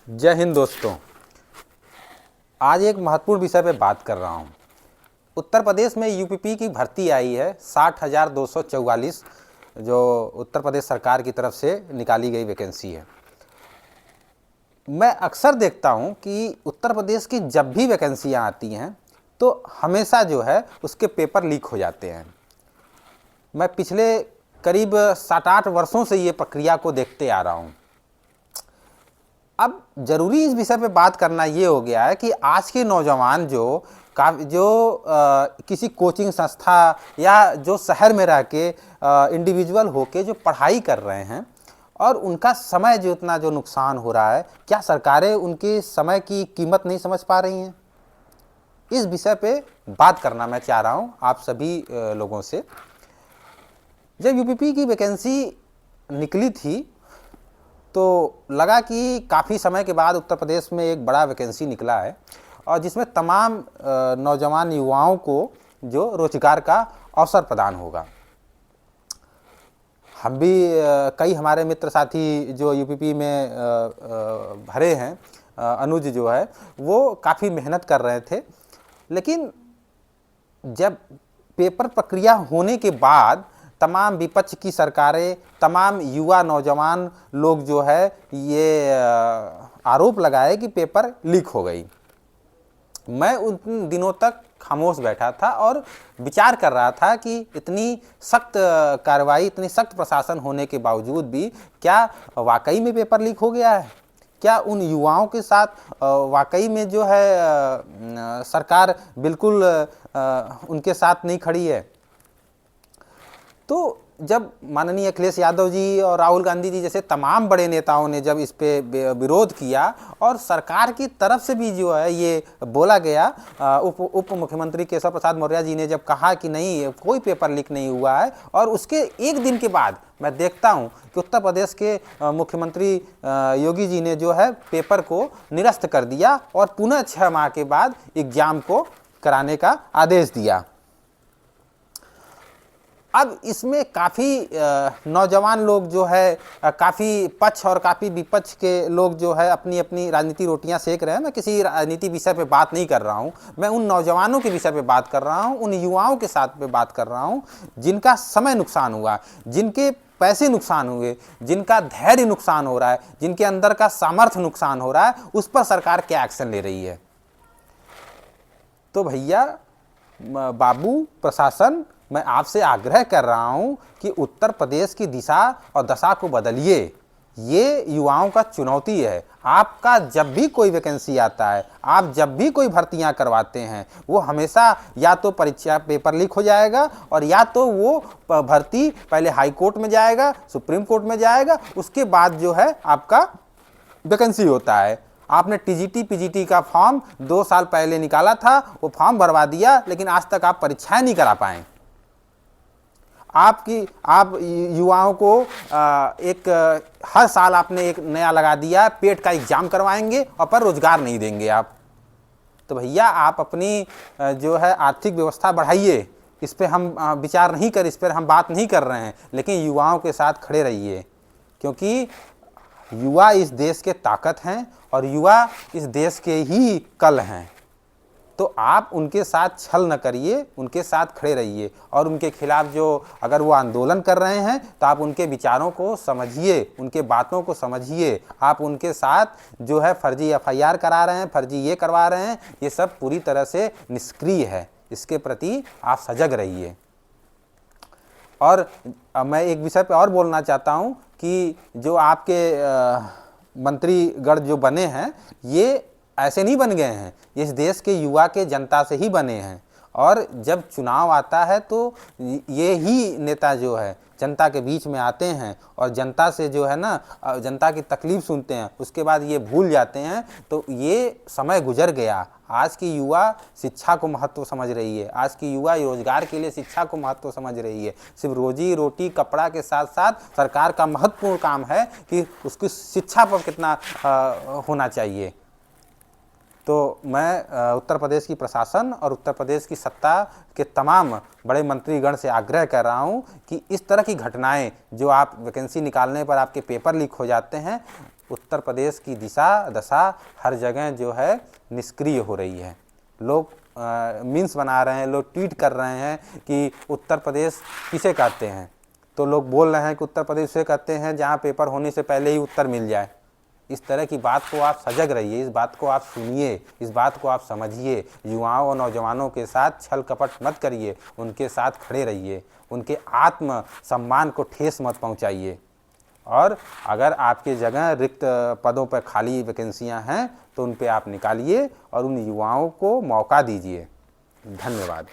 जय हिंद दोस्तों। आज एक महत्वपूर्ण विषय पे बात कर रहा हूँ। उत्तर प्रदेश में यूपीपी की भर्ती आई है 60,244 जो उत्तर प्रदेश सरकार की तरफ से निकाली गई वैकेंसी है। मैं अक्सर देखता हूँ कि उत्तर प्रदेश की जब भी वैकेंसियाँ आती हैं तो हमेशा जो है उसके पेपर लीक हो जाते हैं। मैं पिछले करीब 7-8 वर्षों से ये प्रक्रिया को देखते आ रहा हूँ। अब ज़रूरी इस विषय पे बात करना ये हो गया है कि आज के नौजवान किसी कोचिंग संस्था या जो शहर में रह के इंडिविजुअल होके जो पढ़ाई कर रहे हैं और उनका समय जो इतना जो नुकसान हो रहा है, क्या सरकारें उनके समय की कीमत नहीं समझ पा रही हैं? इस विषय पे बात करना मैं चाह रहा हूँ आप सभी लोगों से। जब यूपीपी की वैकेंसी निकली थी तो लगा कि काफ़ी समय के बाद उत्तर प्रदेश में एक बड़ा वैकेंसी निकला है और जिसमें तमाम नौजवान युवाओं को जो रोजगार का अवसर प्रदान होगा। हम भी कई हमारे मित्र साथी जो यूपीपी में भरे हैं, अनुज जो है वो काफ़ी मेहनत कर रहे थे, लेकिन जब पेपर प्रक्रिया होने के बाद तमाम विपक्ष की सरकारें, तमाम युवा नौजवान लोग जो है ये आरोप लगाए कि पेपर लीक हो गई। मैं उन दिनों तक खामोश बैठा था और विचार कर रहा था कि इतनी सख्त कार्रवाई, इतनी सख्त प्रशासन होने के बावजूद भी क्या वाकई में पेपर लीक हो गया है? क्या उन युवाओं के साथ वाकई में जो है सरकार बिल्कुल उनके साथ नहीं खड़ी है? तो जब माननीय अखिलेश यादव जी और राहुल गांधी जी जैसे तमाम बड़े नेताओं ने जब इस पे विरोध किया और सरकार की तरफ से भी जो है ये बोला गया, उप मुख्यमंत्री केशव प्रसाद मौर्य जी ने जब कहा कि नहीं कोई पेपर लीक नहीं हुआ है, और उसके एक दिन के बाद मैं देखता हूँ कि उत्तर प्रदेश के मुख्यमंत्री योगी जी ने जो है पेपर को निरस्त कर दिया और पुनः 6 माह के बाद एग्जाम को कराने का आदेश दिया। अब इसमें काफ़ी नौजवान लोग जो है, काफ़ी पक्ष और काफ़ी विपक्ष के लोग जो है अपनी अपनी राजनीति रोटियां सेक रहे हैं। मैं किसी राजनीति विषय पे बात नहीं कर रहा हूं, मैं उन नौजवानों के विषय पे बात कर रहा हूं, उन युवाओं के साथ पे बात कर रहा हूं जिनका समय नुकसान हुआ, जिनके पैसे नुकसान हुए, जिनका धैर्य नुकसान हो रहा है, जिनके अंदर का सामर्थ्य नुकसान हो रहा है। उस पर सरकार क्या एक्शन ले रही है? तो भैया बाबू प्रशासन, मैं आपसे आग्रह कर रहा हूं कि उत्तर प्रदेश की दिशा और दशा को बदलिए। ये युवाओं का चुनौती है। आपका जब भी कोई वैकेंसी आता है, आप जब भी कोई भर्तियां करवाते हैं, वो हमेशा या तो परीक्षा पेपर लीक हो जाएगा और या तो वो भर्ती पहले हाई कोर्ट में जाएगा, सुप्रीम कोर्ट में जाएगा, उसके बाद जो है आपका वैकेंसी होता है। आपने टीजीटी पीजीटी का फॉर्म 2 साल पहले निकाला था, वो फॉर्म भरवा दिया, लेकिन आज तक आप परीक्षाएं नहीं करा पाए। आप युवाओं को हर साल आपने एक नया लगा दिया, पेट का एग्जाम करवाएंगे और पर रोजगार नहीं देंगे आप। तो भैया आप अपनी जो है आर्थिक व्यवस्था बढ़ाइए। इस पर हम विचार नहीं कर, इस पर हम बात नहीं कर रहे हैं, लेकिन युवाओं के साथ खड़े रहिए, क्योंकि युवा इस देश के ताकत हैं और युवा इस देश के ही कल हैं। तो आप उनके साथ छल न करिए, उनके साथ खड़े रहिए और उनके खिलाफ जो अगर वो आंदोलन कर रहे हैं तो आप उनके विचारों को समझिए, उनके बातों को समझिए। आप उनके साथ जो है फर्जी एफआईआर करा रहे हैं, फर्जी ये करवा रहे हैं, ये सब पूरी तरह से निष्क्रिय है। इसके प्रति आप सजग रहिए। और मैं एक विषय पे और बोलना चाहता हूँ कि जो आपके मंत्रीगण जो बने हैं, ये ऐसे नहीं बन गए हैं, इस देश के युवा के जनता से ही बने हैं। और जब चुनाव आता है तो ये ही नेता जो है जनता के बीच में आते हैं और जनता से जो है ना, जनता की तकलीफ सुनते हैं, उसके बाद ये भूल जाते हैं। तो ये समय गुजर गया। आज की युवा शिक्षा को महत्व समझ रही है, आज की युवा रोजगार के लिए शिक्षा को महत्व समझ रही है। सिर्फ रोजी रोटी कपड़ा के साथ साथ सरकार का महत्वपूर्ण काम है कि उसकी शिक्षा पर कितना होना चाहिए। तो मैं उत्तर प्रदेश की प्रशासन और उत्तर प्रदेश की सत्ता के तमाम बड़े मंत्रीगण से आग्रह कर रहा हूं कि इस तरह की घटनाएं, जो आप वैकेंसी निकालने पर आपके पेपर लीक हो जाते हैं, उत्तर प्रदेश की दिशा दशा हर जगह जो है निष्क्रिय हो रही है। लोग मीम्स बना रहे हैं, लोग ट्वीट कर रहे हैं कि उत्तर प्रदेश किसे कहते हैं, तो लोग बोल रहे हैं कि उत्तर प्रदेश से कहते हैं जहाँ पेपर होने से पहले ही उत्तर मिल जाए। इस तरह की बात को आप सजग रहिए, इस बात को आप सुनिए, इस बात को आप समझिए। युवाओं और नौजवानों के साथ छल कपट मत करिए, उनके साथ खड़े रहिए, उनके आत्म सम्मान को ठेस मत पहुंचाइए। और अगर आपके जगह रिक्त पदों पर खाली वैकेंसियां हैं तो उन पे आप निकालिए और उन युवाओं को मौका दीजिए। धन्यवाद।